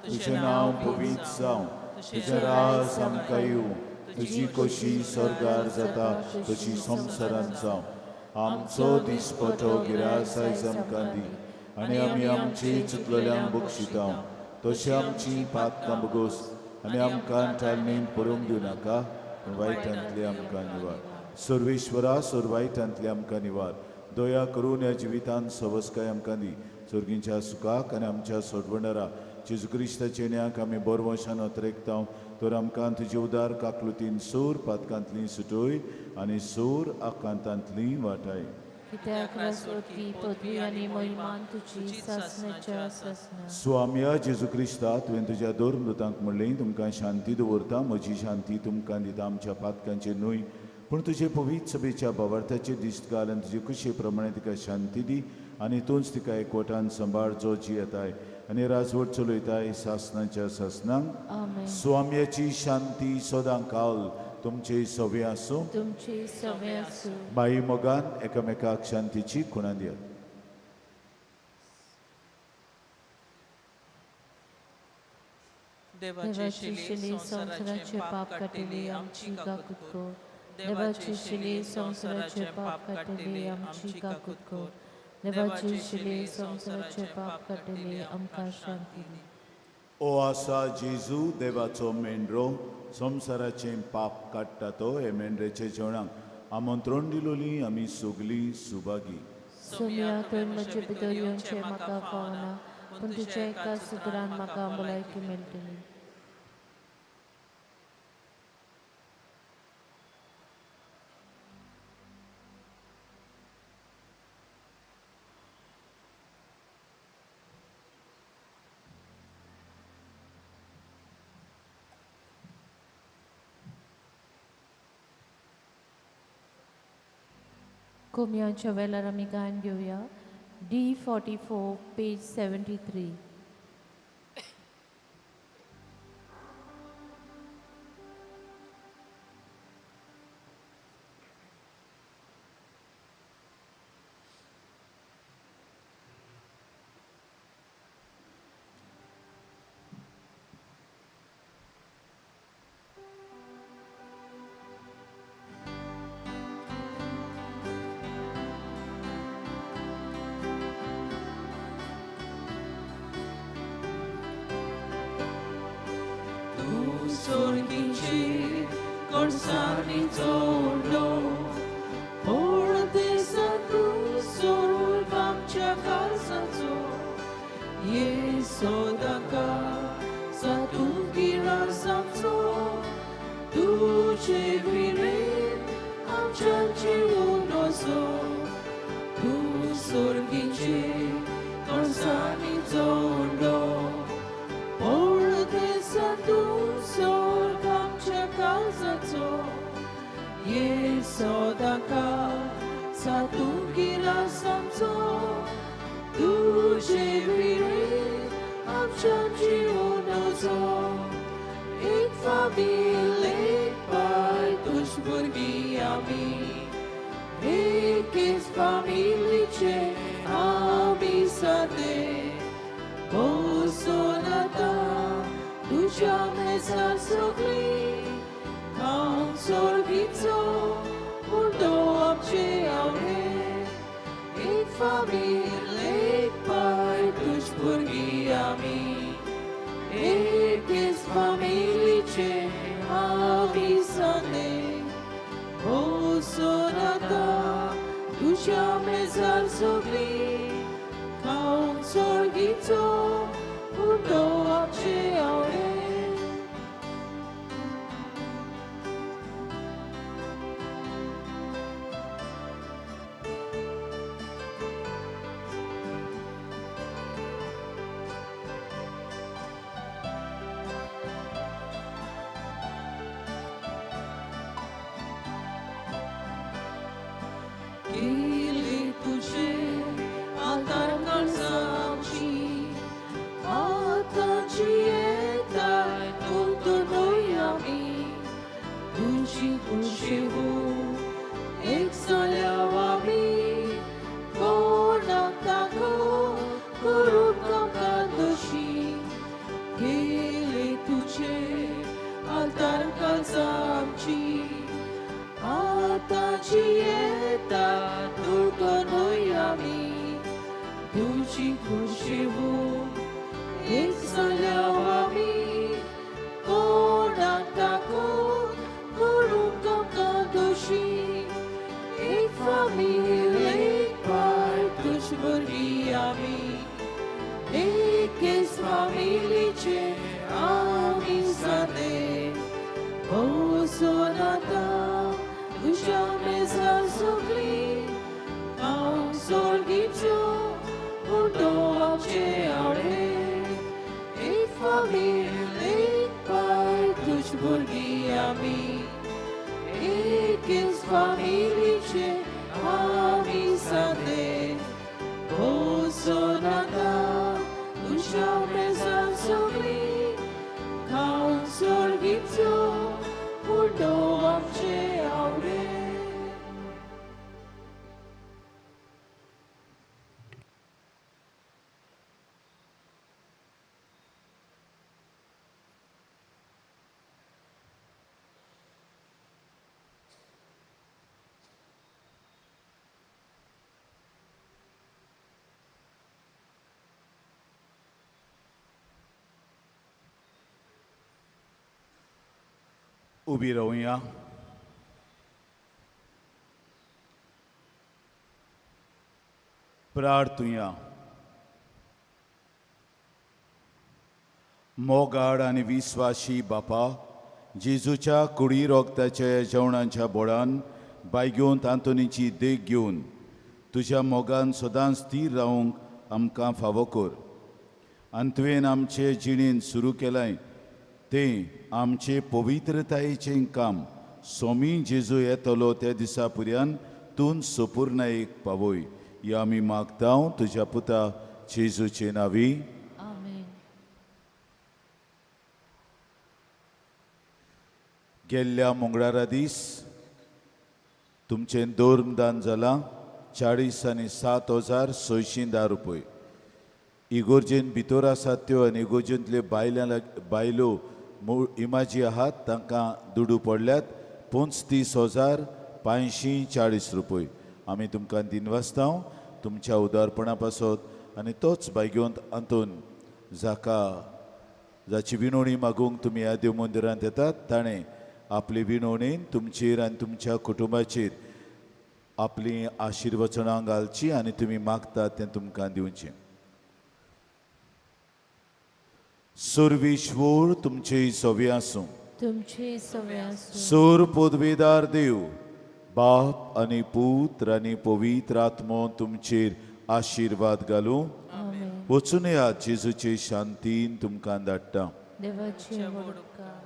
तुजें नांव पवित्र जावं तुजें राज आमकां येवं तुजी कशी स्वर्गार जाता तशी संवसारांत जावं आमचो दिसपटो गिरास आयज आमकां दी आनी आमी आमची चुकलेल्यांक बक्षिता तशें आमची पातकां बगोस आनी आमकां टाळणींत पडूंक दिवं नाका वायटांतली आमकां निवार सर्वेश्वरा सोर वायटांतली आमकां निवार दया करून ह्या जिवितांत सवस्काय आमकां दी सर्गींच्या सुखाक आनी आमच्या सोडवणारा जेजू क्रिस्ताचे न्याक आमी बरवशान अत्रेकता तर आमकां तुजे उदार काकलुतीन सोर पातकांतली सुटोय आनी सोर आकांतांतली वाटाय कित्याक रसवती पदवी आनी महिमान तुजी सासणाच्या ससना स्वाम्या जेजू क्रिस्ता तुवें तुज्या दोन दुतांक म्हणलें तुमकां शांती दवरता म्हजी शांती तुमकां दिता आमच्या पातकांचेर न्हय पूण तुजे पवित्र सभेच्या भावार्थाचेर दिश्ट घाल आनी तुजे कुशे प्रमाणे तिका शांती दी आनी तूंच तिका एकवटान सांबाळ जो जी येताय आनी राजवट चलयताय सासणाच्या ससनांक आमेन. स्वाम्याची शांती सदां काल तुमचे सवे आसूं तुमची सवय आसूं बाई मोगान एकामेकाक शांतीची खुणां दियात देवाची शिली संवसाराचे पाप काटिली आमची काकूत कोर देवाची शिली संवसाराचे पाप काटिली आमची काकूत कोर देवाची शिली संवसाराचे पाप काटिली आमकां शांती दी ओ आसा जेजू देवाचो मेंढरो संवसाराचे पाप काडटा तो हे मेंढरेचे जेवणाक आमंत्रण दिलोली आमी सगलीं सुभागी सोम्या तर म्हजे भितर येवचें म्हाका फावना पूण तुज्या एका सुत्रान म्हाका भलायकी मेळटली कोमयांच्या वेळार आमी गायन घेवया D44 page 73 Sorginci corsani zolo Por desa tu sorul vamcia calzazo Yesodaka sa tu gira samzo Tu ce vire am cianci unoso Tu sorginci corsani zolo Por desa tu sorgam ce calzazo Yesodaka sa tu gira samzo Tu ce vire am cianci unoso Ik famile pai tuși burghiami Ik es familice ami sate Bosonata Ducea mesa sogli Cam sorghizo Urdo ce aure Ik famile pai tuși burghiami मेजार सोगली खाऊन सोर्गीचो उडो आमचे आवडे केले तुझे आकार कर्जाची आताची येताय तुंतुनोय आमी तुझी खुशी हो एक जाल्याव आमी कोणाक दाखो करूंक आमकां दोशी केले तुझे आकार कर्जाची आताची येता तुळकनोय आमी तुझी खुशी हो एक जाल्याव आमी कोणाक दाखो करूंक आमकां दोशी एक फामील एक पाय तुझ भुरगीं आमी एकेच फामिलीचे आमी जाले वचून आतां तुझ्या मेजार सोगली खाऊन सोर्गीचो उडो आमचे आवडे एक फामील एक पाय तुझ भुरगीं आमी एकेच फामिलीचे आमी जाले वचून आतां तुझ्या मेजार सोगली खाऊन सोर्गीचो उडो आमचे आवडे उबी रावया. प्रार्थुया. मोगाड आणि विस्वाशी बापा, जेजूच्या कुडी रोगताच्या जेवणाच्या बोडान बायग्योन तांतुनीची देख घेवन तुझ्या मोगान सदांच स्थिर रावंक आमकां फावो कर. आनी तुवें आमचे जिणेन सुरू केलाय तें आमचे पवित्रतायेचें काम सोमी जेजू येतलो त्या दिसा पर्यंत तूं संपूर्णायेक पावय. हे आमी मागतां तुज्या पुता जेजूचे नांवी. आमेन. गेल्ल्या मंगळारा दीस तुमचें दोर्मदान जालां 40,07,610 रुपये. इगोर्जेन भितर आसात त्यो आनी इगोर्जेंतल्यो बायलो इमाजी आहात तांकां दुडू पडल्यात 35,540 रुपये. आमी तुमकां दिनवासता तुमच्या उदारपणा पासत आनी तोच बायग्योंत आंतून जाची विणवणी मागूंक तुमी ह्या देव मंदिरांत येतात ताणें आपली विणवणेन तुमचेर आनी तुमच्या कुटुंबाचेर आपली आशिर्वचनां घालची आनी तुमी मागतात तें तुमकां दिवचें. सुरविश्वोर तुमचे सवे आसूं. तुमचे सवे आसूं. सूर पदवेदार देव बाप आनी पुत्र आनी पवित्र आत्मो तुमचेर आशिर्वाद घालूं. आमेन. वचून येयात जेजूचे शांतीन तुमकां धाडटा. देवाचे वडकार.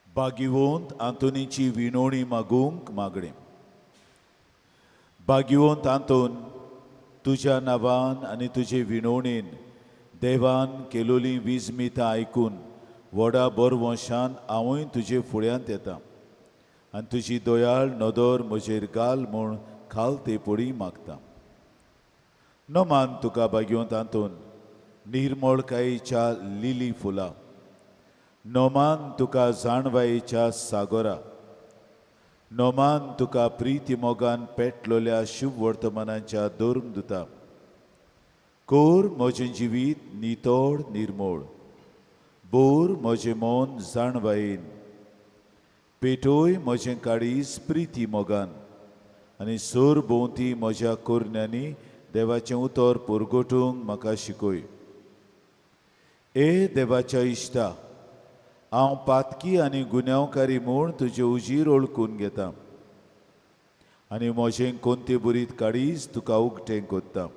भाग्यवंत आंतोनीची विणवणी मागूंक मागणें. भाग्यवंत आंतोन, तुज्या नांवान आनी तुजे विणवणेन देवान केलोली विजमितां आयकून व्हडा बरवंशान हांवूय तुजे फुड्यांत येता आनी तुजी दोयाळ नदर म्हजेर घाल म्हूण खाल ते पडी मागता. न मान तुका भाग्यवंत आंतोन निर्मळकायेच्या लिली फुलां. नोमान तुका जाणवायेच्या सागोरा. नोमान तुका प्रीती मोगान पेटलोल्या शुभ वर्तमानाच्या दोर्म दुता. कोर म्हजें जिवीत नितोड निर्मळ. बोर म्हजें मन जाणवायेन, पेटोय म्हजें काळीज प्रिती मोगान, आनी सोर भोंवती म्हज्या कोरण्यांनी देवाचें उतर पुरगोटूंक म्हाका शिकय. ए देवाच्या इश्टा, हांव पातकी आनी गुन्यांवकारी म्हूण तुजें उजीर ओळखून घेतां आनी म्हजें कोंते बुरीत काळीज तुका उक्तें कोत्ता.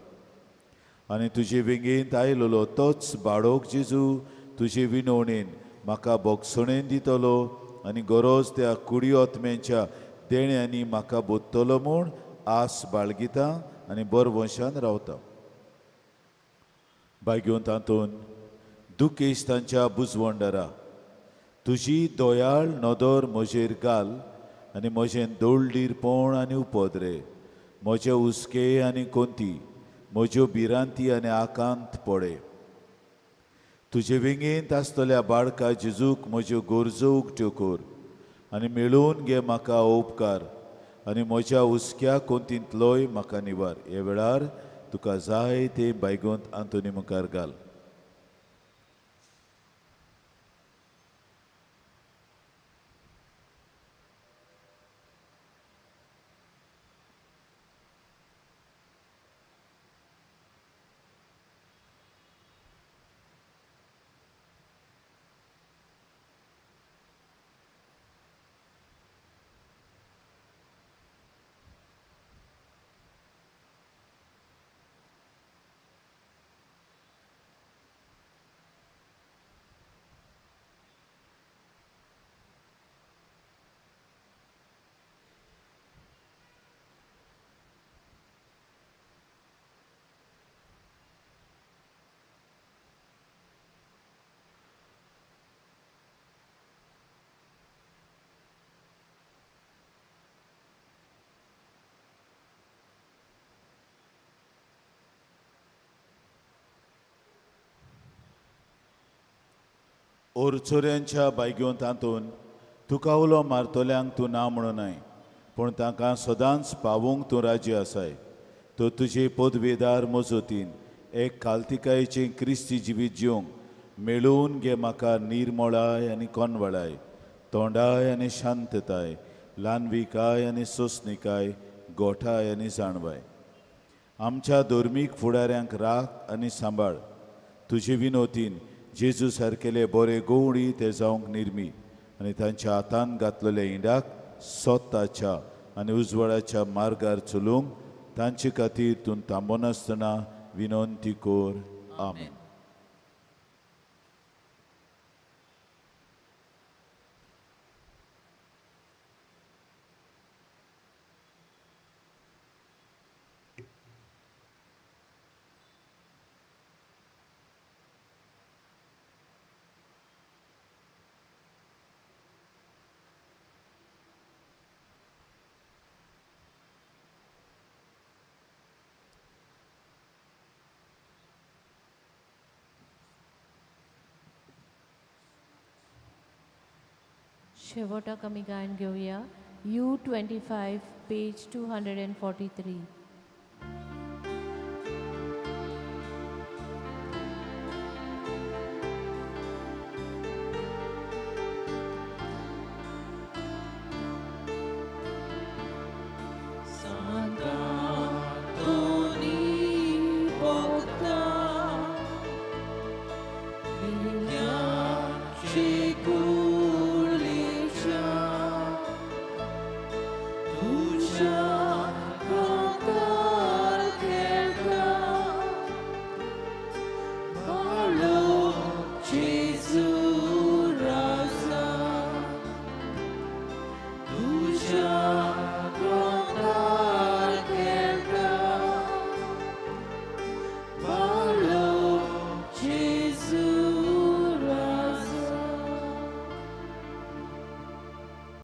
आनी तुजे वेंगेंत आयलोलो तोच बाळोक जेजू तुजे विनवणेन म्हाका बोगसणेन दितलो आनी गरज त्या कुडी ओतम्यांच्या देण्यांनी म्हाका बोदतलो म्हूण आस बाळगितां आनी बरवंशान रावता. बाग्योन तांतून दुखेस्तांच्या बुजवंडरा तुजी दोयाळ नदर म्हजेर घाल आनी म्हजें दोळडीरपण आनी उपद्रे, म्हजे हुस्के आनी कोंती, म्हज्यो भिरांती आनी आकांत पडे. तुजे वेंगेंत आसतल्या बाळका जेजूक म्हज्यो गरजो उक्त्यो कर आनी मेळून घे म्हाका उपकार आनी म्हज्या हुस्क्या कोंतींतलोय म्हाका निवार. हे वेळार तुका जाय ते बायगोंत आंतोनी मुखार घाल. ओरचोऱ्यांच्या बायग्यो तांतून तुका उलो मारतल्यांक तूं ना म्हणूनाय, पूण तांकां सदांच पावूंक तूं राजी आसाय. तो तुजे पदवेदार मजतीन एक खालतिकायेचें क्रिस्ती जिवीत जिवंक मेळून घे म्हाका निर्मळाय आनी कोनवळाय, तोंडाय आनी शांतताय, ल्हानविकाय आनी सोंसणिकाय, गोठाय आनी जाणवाय. आमच्या धर्मीक फुडाऱ्यांक राख आनी सांबाळ. तुजे विनोतीन जेजू सारकेले बरे गवळी ते जावंक निर्मी आनी तांच्या हातान घातलेल्या हिंडाक सोताच्या आनी उजवाडाच्या मार्गार चलूंक तांचे खातीर तूं थांबनासतना विनंती कर. आमेन. शेवटाक आमी गायन घेवया U25 पेज 243.